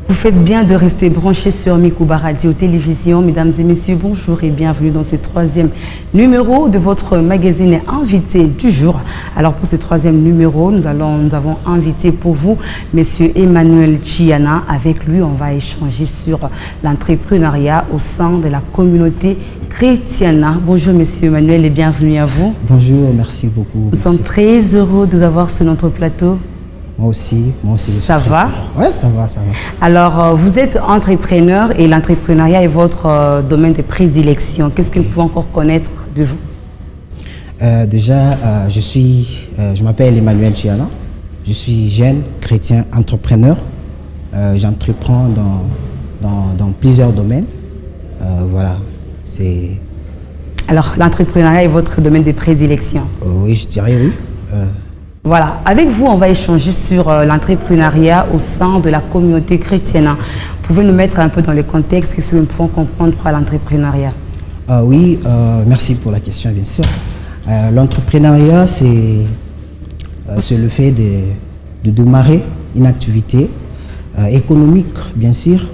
Vous faites bien de rester branchés sur Mikouba Radio Télévision. Mesdames et messieurs, bonjour et bienvenue dans ce troisième numéro de votre magazine invité du jour. Alors pour ce troisième numéro, nous avons invité pour vous Monsieur Emmanuel Chiana. Avec lui, on va échanger sur l'entrepreneuriat au sein de la communauté chrétienne. Bonjour Monsieur Emmanuel et bienvenue à vous. Bonjour, merci beaucoup. Nous sommes très heureux de vous avoir sur notre plateau. Moi aussi. Ça va? Oui, ça va. Alors, vous êtes entrepreneur et l'entrepreneuriat est votre domaine de prédilection. Qu'est-ce que nous pouvons encore connaître de vous? Je m'appelle Emmanuel Chiana. Je suis jeune chrétien entrepreneur. J'entreprends dans plusieurs domaines. Alors, l'entrepreneuriat est votre domaine de prédilection? Oui, je dirais oui. Voilà, avec vous, on va échanger sur l'entrepreneuriat au sein de la communauté chrétienne. Vous pouvez nous mettre un peu dans le contexte, qu'est-ce que nous pouvons comprendre par l'entrepreneuriat? Oui, merci pour la question, bien sûr. L'entrepreneuriat, c'est le fait de démarrer une activité économique, bien sûr,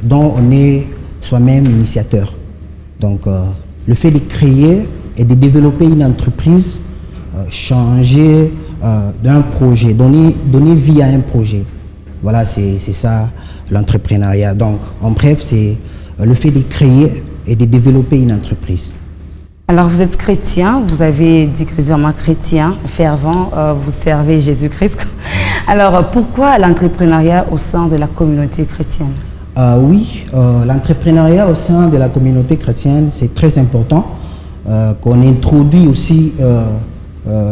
dont on est soi-même initiateur. Donc, le fait de créer et de développer une entreprise, changer d'un projet, donner vie à un projet. Voilà, c'est ça l'entrepreneuriat. Donc, en bref, c'est le fait de créer et de développer une entreprise. Alors, vous êtes chrétien, vous avez dit que vous êtes vraiment chrétien, fervent, vous servez Jésus-Christ. Alors, pourquoi l'entrepreneuriat au sein de la communauté chrétienne? L'entrepreneuriat au sein de la communauté chrétienne, c'est très important qu'on introduit aussi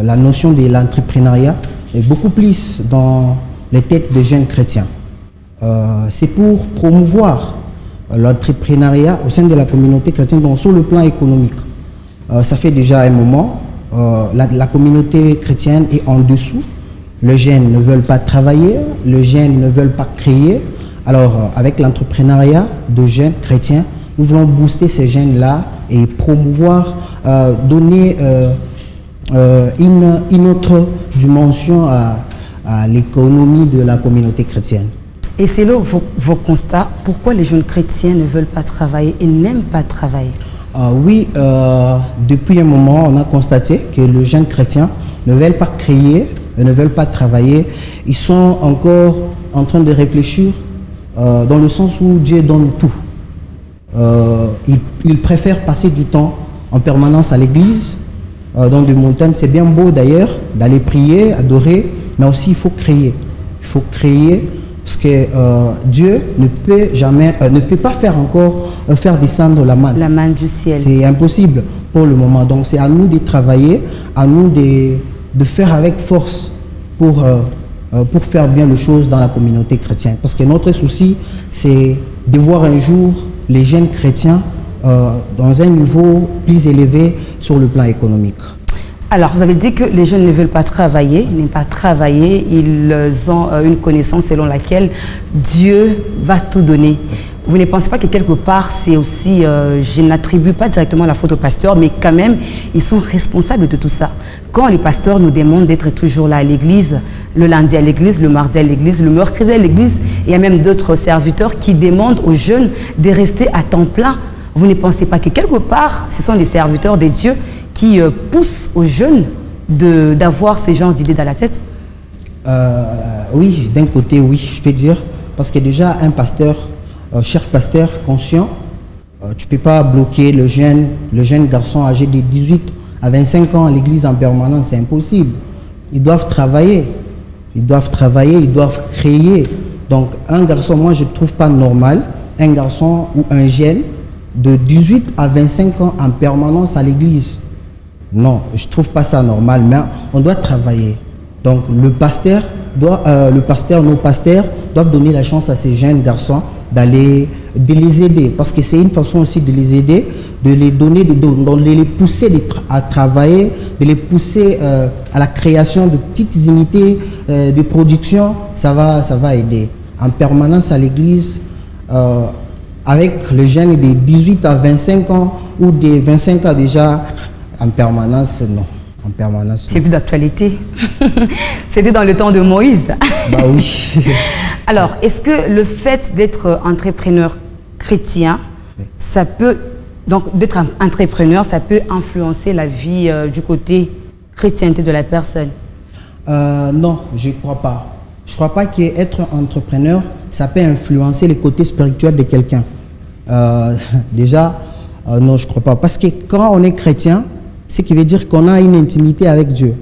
la notion de l'entrepreneuriat est beaucoup plus dans les têtes des jeunes chrétiens. C'est pour promouvoir l'entrepreneuriat au sein de la communauté chrétienne, donc sur le plan économique. Ça fait déjà un moment, la communauté chrétienne est en dessous. Les jeunes ne veulent pas travailler, les jeunes ne veulent pas créer. Alors, avec l'entrepreneuriat de jeunes chrétiens, nous voulons booster ces jeunes-là et promouvoir, donner une autre dimension à l'économie de la communauté chrétienne. Et c'est là vos constats. Pourquoi les jeunes chrétiens ne veulent pas travailler et n'aiment pas travailler? Depuis un moment, on a constaté que les jeunes chrétiens ne veulent pas créer, ne veulent pas travailler. Ils sont encore en train de réfléchir dans le sens où Dieu donne tout. Ils préfèrent passer du temps en permanence à l'église, dans des montagnes. C'est bien beau d'ailleurs d'aller prier, adorer, mais aussi il faut créer. Il faut créer parce que Dieu ne peut pas faire descendre la manne. La manne du ciel. C'est impossible pour le moment. Donc c'est à nous de travailler, à nous de faire avec force pour faire bien les choses dans la communauté chrétienne. Parce que notre souci, c'est de voir un jour les jeunes chrétiens dans un niveau plus élevé sur le plan économique. Alors, vous avez dit que les jeunes ne veulent pas travailler, ils n'aiment pas travailler, ils ont une connaissance selon laquelle Dieu va tout donner. Vous ne pensez pas que quelque part, c'est aussi, je n'attribue pas directement la faute au pasteur, mais quand même, ils sont responsables de tout ça. Quand les pasteurs nous demandent d'être toujours là à l'église, le lundi à l'église, le mardi à l'église, le mercredi à l'église, il y a même d'autres serviteurs qui demandent aux jeunes de rester à temps plein. Vous ne pensez pas que quelque part, ce sont les serviteurs de Dieu qui poussent aux jeunes d'avoir ces genres d'idées dans la tête? Oui, d'un côté, oui, je peux dire. Parce que déjà, un pasteur, cher pasteur conscient, tu ne peux pas bloquer le jeune garçon âgé de 18 à 25 ans à l'église en permanence, c'est impossible. Ils doivent travailler, ils doivent créer. Donc, un garçon, moi, je ne trouve pas normal, un garçon ou un jeune de 18 à 25 ans en permanence à l'église. Non, je ne trouve pas ça normal, mais on doit travailler. Donc nos pasteurs doivent donner la chance à ces jeunes garçons de les aider, parce que c'est une façon aussi de les aider, de les donner, de les pousser à travailler, de les pousser à la création de petites unités de production. Ça va aider. En permanence à l'église, avec les jeunes de 18 à 25 ans ou de 25 ans déjà, en permanence, non. En permanence. C'est plus d'actualité. C'était dans le temps de Moïse. Bah oui. Alors, est-ce que le fait d'être entrepreneur chrétien, ça peut, donc d'être un entrepreneur, ça peut influencer la vie du côté chrétienté de la personne? Non, je ne crois pas. Je ne crois pas qu'être entrepreneur, ça peut influencer les côtés spirituels de quelqu'un. Déjà, non, je ne crois pas. Parce que quand on est chrétien, ce qui veut dire qu'on a une intimité avec Dieu.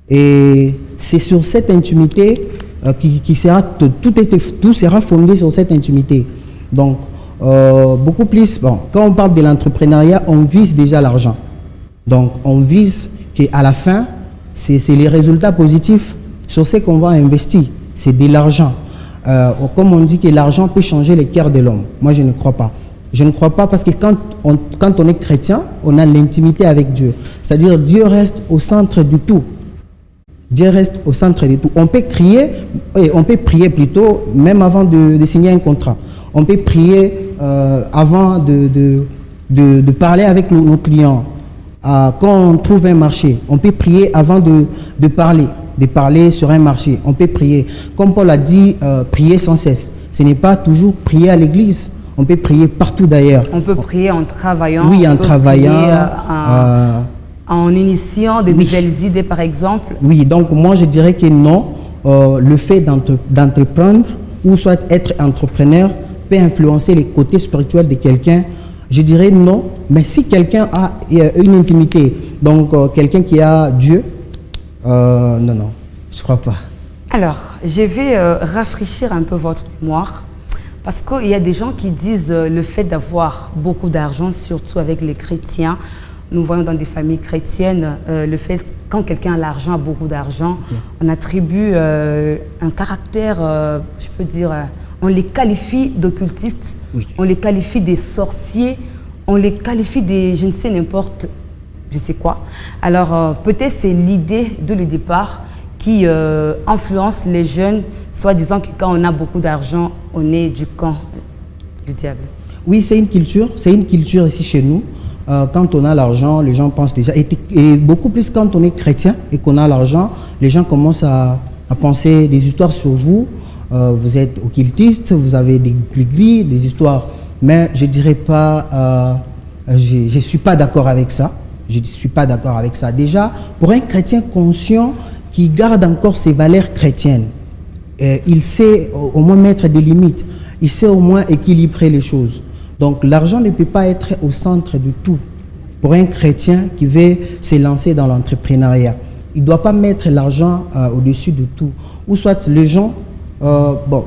Et c'est sur cette intimité qui sera, tout sera fondé sur cette intimité. Donc, beaucoup plus, bon, quand on parle de l'entrepreneuriat, on vise déjà l'argent. Donc, on vise qu'à la fin, c'est les résultats positifs sur ce qu'on va investir. C'est de l'argent. Comme on dit que l'argent peut changer les cœurs de l'homme. Moi, je ne crois pas. Je ne crois pas parce que quand on est chrétien, on a l'intimité avec Dieu. C'est-à-dire Dieu reste au centre du tout. Dieu reste au centre du tout. On peut prier plutôt, même avant de signer un contrat. On peut prier avant de parler avec nos clients. Quand on trouve un marché, on peut prier avant de parler sur un marché. On peut prier. Comme Paul a dit, prier sans cesse. Ce n'est pas toujours prier à l'église. On peut prier partout d'ailleurs. On peut prier en travaillant. Oui, en travaillant. En initiant de nouvelles idées, par exemple. Oui, donc moi je dirais que non. Le fait d'entreprendre ou soit être entrepreneur peut influencer les côtés spirituels de quelqu'un. Je dirais non. Mais si quelqu'un a une intimité, donc quelqu'un qui a Dieu, non, je ne crois pas. Alors, je vais rafraîchir un peu votre mémoire. Parce qu'il y a des gens qui disent le fait d'avoir beaucoup d'argent, surtout avec les chrétiens, nous voyons dans des familles chrétiennes, le fait quand quelqu'un a l'argent, a beaucoup d'argent, on attribue un caractère, je peux dire, on les qualifie d'occultistes, on les qualifie des sorciers, on les qualifie des, je ne sais n'importe, je sais quoi. Alors peut-être c'est l'idée de le départ qui influence les jeunes, soit disant que quand on a beaucoup d'argent, on est du camp du diable. Oui, c'est une culture ici chez nous. Quand on a l'argent, les gens pensent déjà, et beaucoup plus quand on est chrétien et qu'on a l'argent, les gens commencent à penser des histoires sur vous. Vous êtes occultiste, vous avez des gris, des histoires. Mais je ne dirais pas, je ne suis pas d'accord avec ça. Je ne suis pas d'accord avec ça. Déjà, pour un chrétien conscient, qui garde encore ses valeurs chrétiennes. Il sait au moins mettre des limites, il sait au moins équilibrer les choses. Donc l'argent ne peut pas être au centre du tout. Pour un chrétien qui veut se lancer dans l'entrepreneuriat, il ne doit pas mettre l'argent au-dessus de tout. Ou soit les gens,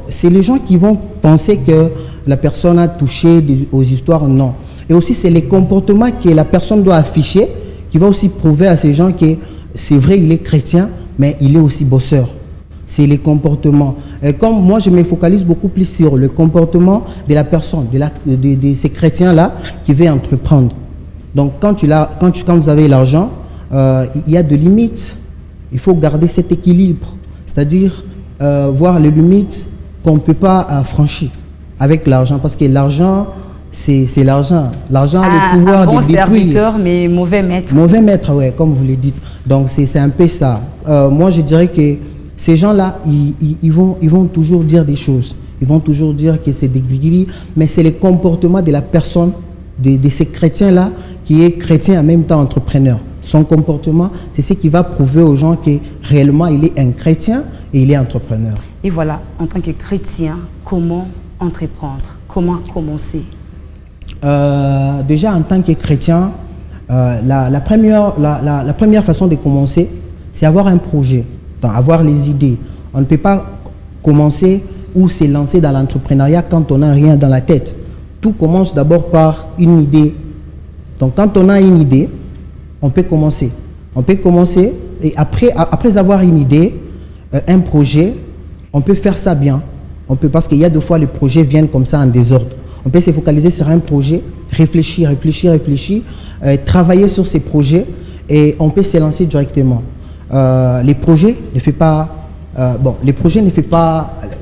c'est les gens qui vont penser que la personne a touché aux histoires, non. Et aussi c'est les comportements que la personne doit afficher qui va aussi prouver à ces gens que c'est vrai, il est chrétien, mais il est aussi bosseur. C'est les comportements. Et comme moi, je me focalise beaucoup plus sur le comportement de la personne, de ces chrétiens-là qui veulent entreprendre. Donc, quand vous avez l'argent, il y a des limites. Il faut garder cet équilibre. C'est-à-dire voir les limites qu'on ne peut pas franchir avec l'argent. Parce que l'argent, c'est l'argent. L'argent a le pouvoir de détruire. Bon serviteur, mais mauvais maître. Mauvais maître, oui, comme vous le dites. Donc, c'est un peu ça. Moi, je dirais que ces gens-là, ils vont toujours dire des choses. Ils vont toujours dire que c'est des gris, mais c'est le comportement de la personne, de ces chrétiens-là, qui est chrétien en même temps entrepreneur. Son comportement, c'est ce qui va prouver aux gens que réellement, il est un chrétien et il est entrepreneur. Et voilà, en tant que chrétien, comment entreprendre? Comment commencer? Déjà, en tant que chrétien, la première façon de commencer, c'est avoir un projet, avoir les idées. On ne peut pas commencer ou se lancer dans l'entrepreneuriat quand on n'a rien dans la tête. Tout commence d'abord par une idée. Donc, quand on a une idée, on peut commencer. On peut commencer et après avoir une idée, un projet, on peut faire ça bien. Parce qu'il y a des fois, les projets viennent comme ça en désordre. On peut se focaliser sur un projet, réfléchir, travailler sur ces projets et on peut se lancer directement. Les projets ne fait pas...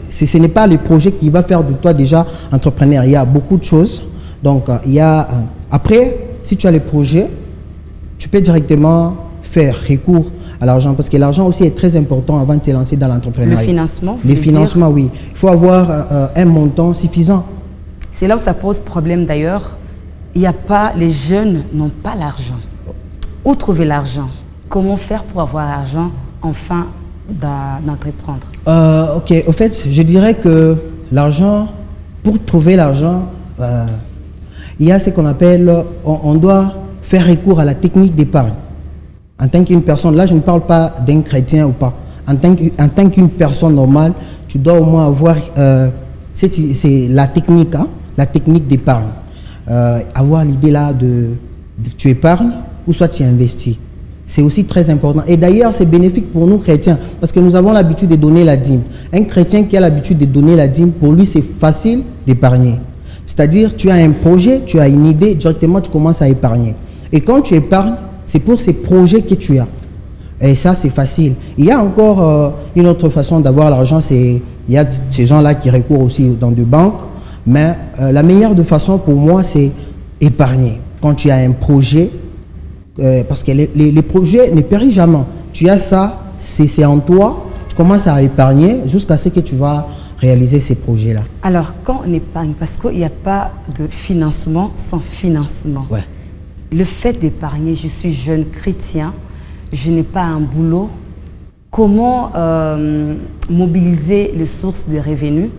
ce n'est pas le projet qui va faire de toi déjà entrepreneur. Il y a beaucoup de choses. Donc, après, si tu as les projets, tu peux directement faire recours à l'argent, parce que l'argent aussi est très important avant de te lancer dans l'entrepreneuriat. Le financement, Les financements, oui. Il faut avoir un montant suffisant. C'est là où ça pose problème d'ailleurs. Les jeunes n'ont pas l'argent. Où trouver l'argent? Comment faire pour avoir l'argent enfin d'entreprendre? Ok, au fait, je dirais que l'argent, pour trouver l'argent, il y a ce qu'on appelle, on doit faire recours à la technique d'épargne. En tant qu'une personne, là je ne parle pas d'un chrétien ou pas, en tant qu'une personne normale, tu dois au moins avoir, c'est la technique, hein, la technique d'épargne. Avoir l'idée là tu épargnes ou soit tu investis. C'est aussi très important. Et d'ailleurs, c'est bénéfique pour nous chrétiens parce que nous avons l'habitude de donner la dîme. Un chrétien qui a l'habitude de donner la dîme, pour lui, c'est facile d'épargner. C'est-à-dire, tu as un projet, tu as une idée, directement, tu commences à épargner. Et quand tu épargnes, c'est pour ces projets que tu as. Et ça, c'est facile. Il y a encore une autre façon d'avoir l'argent, il y a ces gens-là qui recourent aussi dans des banques. Mais la meilleure de façon pour moi, c'est épargner. Quand tu as un projet, parce que les projets ne périssent jamais. Tu as ça, c'est en toi, tu commences à épargner jusqu'à ce que tu vas réaliser ces projets-là. Alors, quand on épargne, parce qu'il n'y a pas de financement sans financement. Ouais. Le fait d'épargner, je suis jeune chrétien, je n'ai pas un boulot. Comment mobiliser les sources de revenus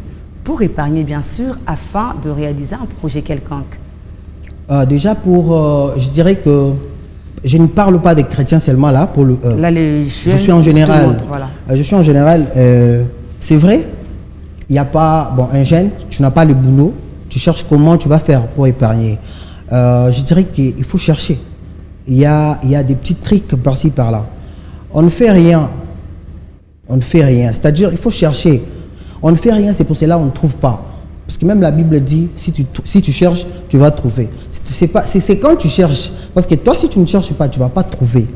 pour épargner, bien sûr, afin de réaliser un projet quelconque? Déjà, je dirais que je ne parle pas des chrétiens seulement là. Là, les jeunes, je suis en général. Monde, voilà. Je suis en général. C'est vrai, il n'y a pas. Bon, un jeune, tu n'as pas le boulot, tu cherches comment tu vas faire pour épargner. Je dirais qu'il faut chercher. Il y a des petits trucs par-ci, par-là. On ne fait rien. On ne fait rien. C'est-à-dire, il faut chercher. On ne fait rien, c'est pour cela qu'on ne trouve pas. Parce que même la Bible dit, si tu cherches, tu vas trouver. C'est quand tu cherches. Parce que toi, si tu ne cherches pas, tu ne vas pas trouver.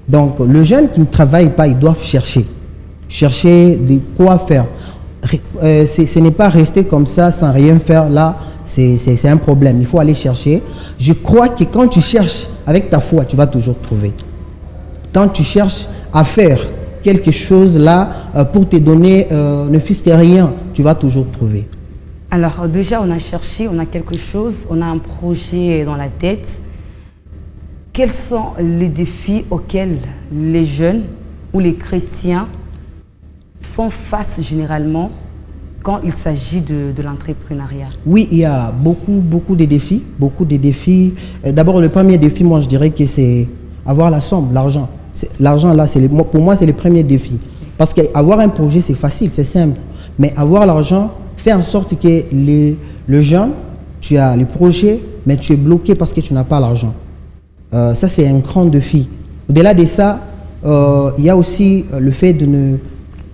Donc, le jeune qui ne travaille pas, il doit chercher. Chercher de quoi faire. Ce n'est pas rester comme ça, sans rien faire. Là, c'est un problème. Il faut aller chercher. Je crois que quand tu cherches avec ta foi, tu vas toujours trouver. Quand tu cherches à faire quelque chose là, pour te donner ne fût-ce que rien, tu vas toujours trouver. Alors déjà, on a cherché, on a quelque chose, on a un projet dans la tête. Quels sont les défis auxquels les jeunes ou les chrétiens font face généralement quand il s'agit de l'entrepreneuriat? Oui, il y a beaucoup de défis. Beaucoup de défis. D'abord, le premier défi, moi, je dirais que c'est avoir la somme, l'argent. L'argent, là, pour moi, c'est le premier défi. Parce qu'avoir un projet, c'est facile, c'est simple. Mais avoir l'argent, fait en sorte que le jeune, tu as le projet, mais tu es bloqué parce que tu n'as pas l'argent. Ça, c'est un grand défi. Au-delà de ça, il y a aussi le fait de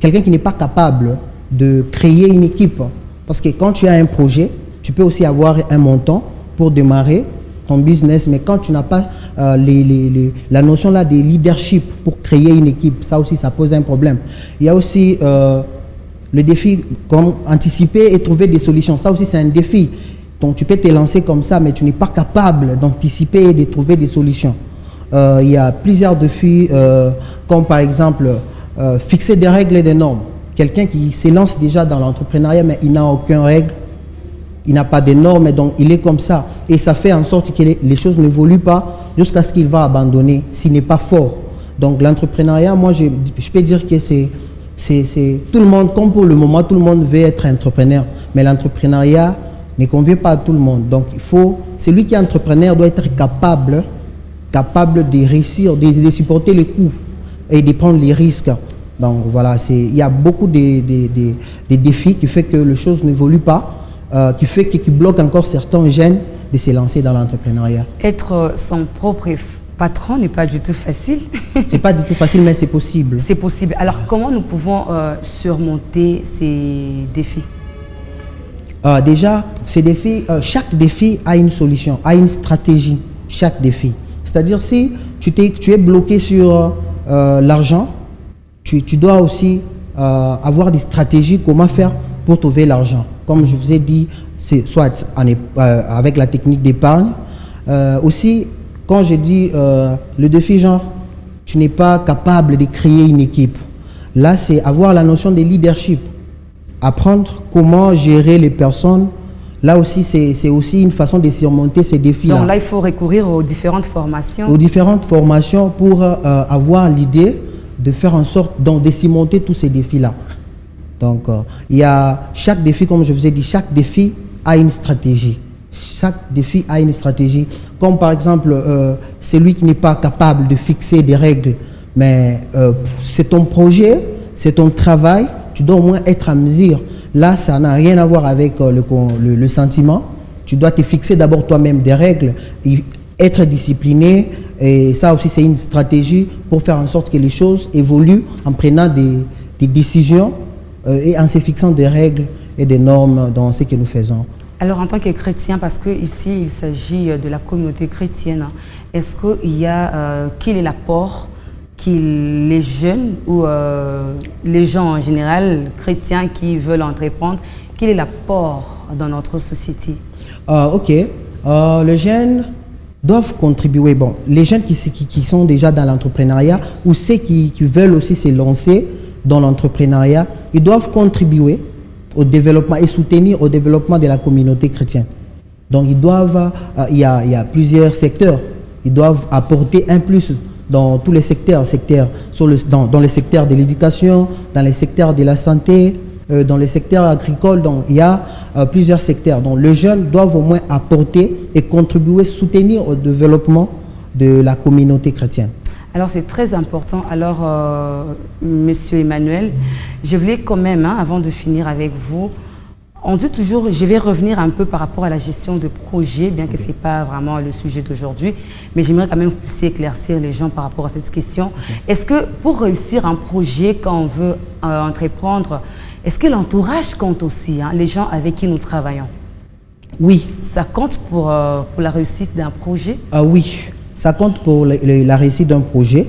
quelqu'un qui n'est pas capable de créer une équipe. Parce que quand tu as un projet, tu peux aussi avoir un montant pour démarrer ton business, mais quand tu n'as pas la notion là de leadership pour créer une équipe, ça aussi, ça pose un problème. Il y a aussi le défi, comme anticiper et trouver des solutions. Ça aussi, c'est un défi. Donc, tu peux te lancer comme ça, mais tu n'es pas capable d'anticiper et de trouver des solutions. Il y a plusieurs défis, comme par exemple, fixer des règles et des normes. Quelqu'un qui se lance déjà dans l'entrepreneuriat, mais il n'a aucune règle, il n'a pas de normes, donc il est comme ça. Et ça fait en sorte que les choses n'évoluent pas jusqu'à ce qu'il va abandonner s'il n'est pas fort. Donc, l'entrepreneuriat, moi, je peux dire que c'est tout le monde, comme pour le moment, tout le monde veut être entrepreneur. Mais l'entrepreneuriat ne convient pas à tout le monde. Donc, celui qui est entrepreneur doit être capable de réussir, de supporter les coûts et de prendre les risques. Donc, voilà, il y a beaucoup de défis qui font que les choses n'évoluent pas, qui bloquent encore certains jeunes de se lancer dans l'entrepreneuriat. Être son propre patron n'est pas du tout facile. C'est pas du tout facile, mais c'est possible. C'est possible. Alors, comment nous pouvons surmonter ces défis? Déjà, ces défis, chaque défi a une solution, a une stratégie, chaque défi. C'est-à-dire, si tu es bloqué sur l'argent, tu dois aussi avoir des stratégies, comment faire pour trouver l'argent. Comme je vous ai dit, c'est soit avec la technique d'épargne. Aussi, quand je dis le défi, genre, tu n'es pas capable de créer une équipe. Là, c'est avoir la notion de leadership, apprendre comment gérer les personnes. Là aussi, c'est aussi une façon de surmonter ces défis-là. Donc là, il faut recourir aux différentes formations. Aux différentes formations pour avoir l'idée de faire en sorte de surmonter tous ces défis-là. Donc, il y a chaque défi, comme je vous ai dit, chaque défi a une stratégie. Chaque défi a une stratégie. Comme par exemple, celui qui n'est pas capable de fixer des règles, mais c'est ton projet, c'est ton travail, tu dois au moins être à mesure. Là, ça n'a rien à voir avec le sentiment. Tu dois te fixer d'abord toi-même des règles, et être discipliné. Et ça aussi, c'est une stratégie pour faire en sorte que les choses évoluent en prenant des décisions et en se fixant des règles et des normes dans ce que nous faisons. Alors, en tant que chrétien, parce qu'ici, il s'agit de la communauté chrétienne, est-ce qu'il y a, quel est l'apport que les jeunes ou les gens en général, chrétiens qui veulent entreprendre, quel est l'apport dans notre société? Ok. Les jeunes doivent contribuer. Bon, les jeunes qui sont déjà dans l'entrepreneuriat ou ceux qui veulent aussi se lancer dans l'entrepreneuriat, ils doivent contribuer au développement et soutenir au développement de la communauté chrétienne. Donc, ils doivent, il y a plusieurs secteurs. Ils doivent apporter un plus dans tous les secteurs, dans les secteurs de l'éducation, dans les secteurs de la santé, dans les secteurs agricoles. Donc, il y a plusieurs secteurs. Donc, les jeunes doivent au moins apporter et contribuer, soutenir au développement de la communauté chrétienne. Alors, c'est très important. Alors, Monsieur Emmanuel, je voulais quand même, avant de finir avec vous, on dit toujours, je vais revenir un peu par rapport à la gestion de projet, bien que ce n'est pas vraiment le sujet d'aujourd'hui, mais j'aimerais quand même que vous puissiez éclaircir les gens par rapport à cette question. Est-ce que pour réussir un projet, quand on veut entreprendre, est-ce que l'entourage compte aussi, les gens avec qui nous travaillons? Oui. Ça compte pour la réussite d'un projet? Oui, ça compte pour la réussite d'un projet.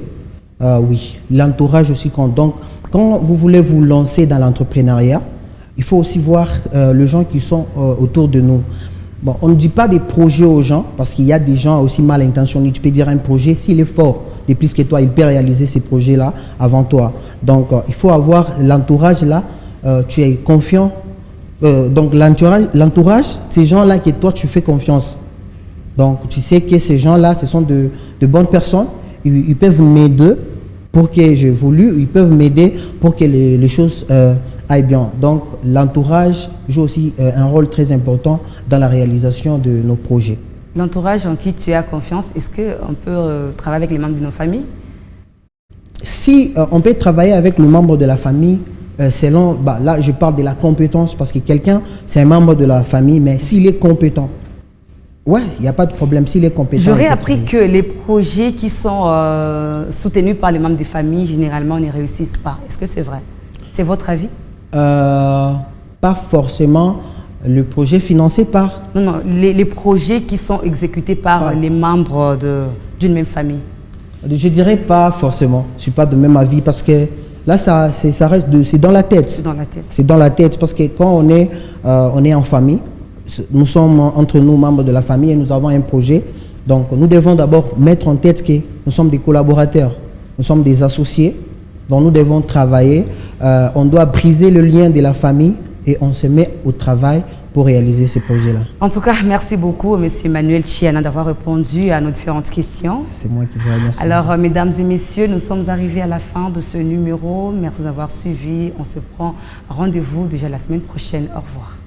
Oui, l'entourage aussi compte. Donc, quand vous voulez vous lancer dans l'entrepreneuriat, il faut aussi voir les gens qui sont autour de nous. Bon, on ne dit pas des projets aux gens, parce qu'il y a des gens aussi mal intentionnés. Tu peux dire un projet, s'il est fort, et plus que toi, il peut réaliser ces projets-là avant toi. Donc, il faut avoir l'entourage là, tu es confiant. Donc, l'entourage, ces gens-là que toi, tu fais confiance. Donc, tu sais que ces gens-là, ce sont de bonnes personnes. Ils peuvent m'aider pour que j'évolue, ils peuvent m'aider pour que les choses aillent bien. Donc, l'entourage joue aussi un rôle très important dans la réalisation de nos projets. L'entourage en qui tu as confiance, est-ce qu'on peut travailler avec les membres de nos familles? Si on peut travailler avec le membre de la famille, selon, là je parle de la compétence, parce que quelqu'un, c'est un membre de la famille, mais s'il est compétent, ouais, il n'y a pas de problème, s'il est compétent. J'aurais appris que les projets qui sont soutenus par les membres des familles, généralement, ne réussissent pas. Est-ce que c'est vrai? C'est votre avis? Pas forcément le projet financé par... Non, les projets qui sont exécutés par les membres d'une même famille. Je dirais pas forcément. Je ne suis pas de même avis parce que là, ça reste c'est dans la tête. C'est dans la tête. C'est dans la tête parce que quand on est en famille, nous sommes entre nous, membres de la famille, et nous avons un projet. Donc, nous devons d'abord mettre en tête que nous sommes des collaborateurs, nous sommes des associés. Donc, nous devons travailler. On doit briser le lien de la famille et on se met au travail pour réaliser ce projet-là. En tout cas, merci beaucoup, M. Emmanuel Chiana, d'avoir répondu à nos différentes questions. C'est moi qui vous remercie. Alors, mesdames et messieurs, nous sommes arrivés à la fin de ce numéro. Merci d'avoir suivi. On se prend rendez-vous déjà la semaine prochaine. Au revoir.